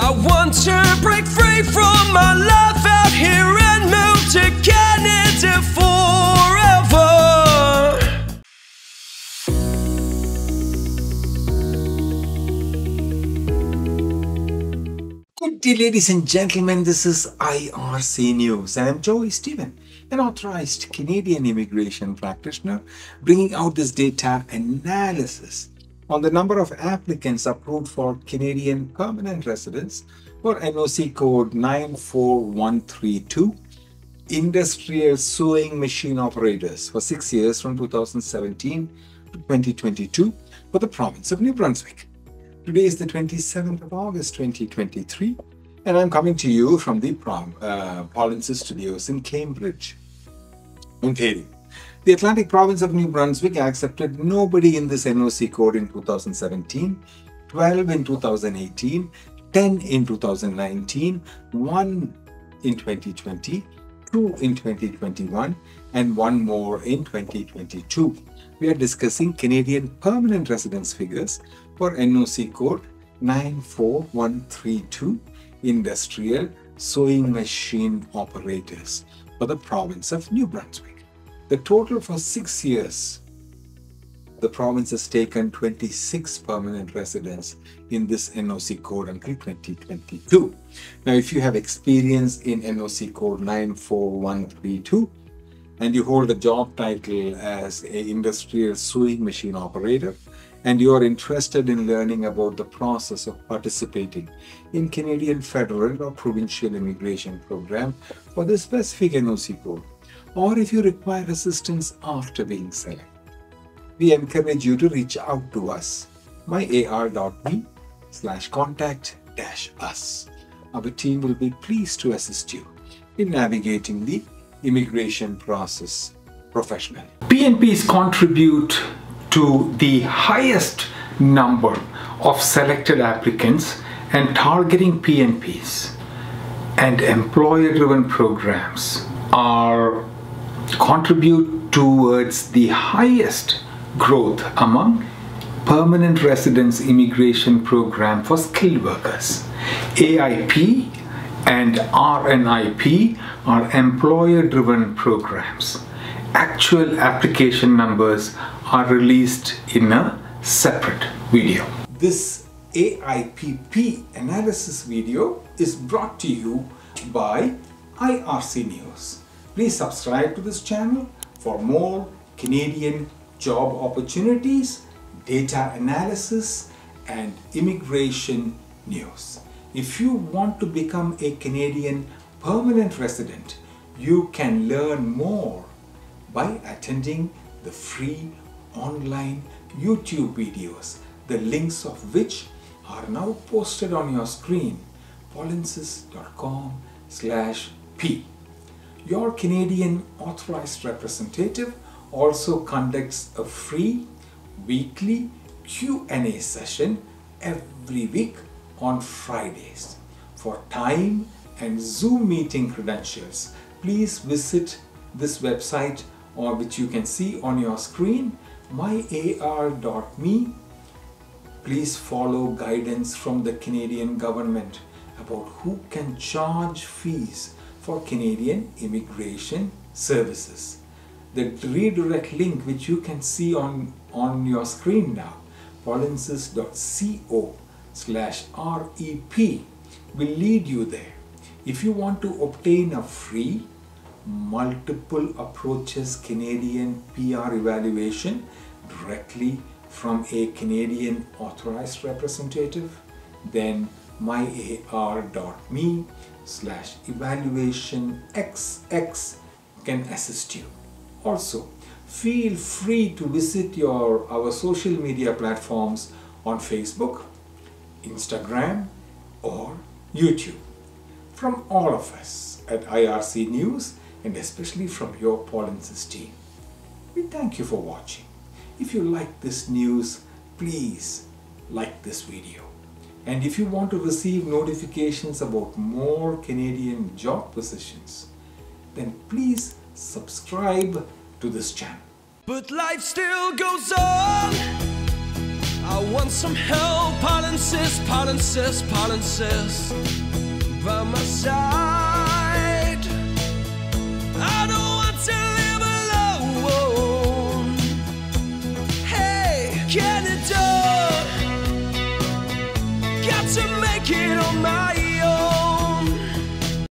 I want to break free from my life out here and move to Canada forever. Good day, ladies and gentlemen, this is IRC News. I am Joey Stephen, an authorized Canadian immigration practitioner, bringing out this data analysis on the number of applicants approved for Canadian permanent residence for NOC code 94132, industrial sewing machine operators for 6 years from 2017 to 2022 for the province of New Brunswick. Today is the 27th of August 2023, and I'm coming to you from the Polinsys Studios in Cambridge, Ontario. The Atlantic province of New Brunswick accepted nobody in this NOC code in 2017, 12 in 2018, 10 in 2019, 1 in 2020, 2 in 2021, and 1 more in 2022. We are discussing Canadian permanent residence figures for NOC code 94132, industrial sewing machine operators for the province of New Brunswick. The total for 6 years, the province has taken 26 permanent residents in this NOC code until 2022. Now, if you have experience in NOC code 94132 and you hold a job title as an industrial sewing machine operator, and you are interested in learning about the process of participating in Canadian federal or provincial immigration program for the specific NOC code, or if you require assistance after being selected, we encourage you to reach out to us, myar.me/contact-us. Our team will be pleased to assist you in navigating the immigration process professionally. PNPs contribute to the highest number of selected applicants, and targeting PNPs and employer-driven programs contribute towards the highest growth among permanent residence immigration program for skilled workers. AIP and RNIP are employer-driven programs. Actual application numbers are released in a separate video. This AIPP analysis video is brought to you by IRC News. Please subscribe to this channel for more Canadian job opportunities, data analysis, and immigration news. If you want to become a Canadian permanent resident, you can learn more by attending the free online YouTube videos, the links of which are now posted on your screen, polinsys.com/p. Your Canadian authorized representative also conducts a free weekly Q&A session every week on Fridays. For time and Zoom meeting credentials, please visit this website, or which you can see on your screen, myar.me. Please follow guidance from the Canadian government about who can charge fees for Canadian immigration services. The redirect link which you can see on your screen now, polinsys.co/rep, will lead you there. If you want to obtain a free multiple approaches Canadian PR evaluation directly from a Canadian authorized representative, then myar.me/evaluationxx can assist you. Also, feel free to visit our social media platforms on Facebook, Instagram, or YouTube. From all of us at IRC News, and especially from your Polinsys team, we thank you for watching. If you like this news, please like this video. And if you want to receive notifications about more Canadian job positions, then please subscribe to this channel. But life still goes on. I want some help, I'll insist, I'll insist, I'll insist. By my side, I don't want to live alone. Hey, Canada, got to make it on my own.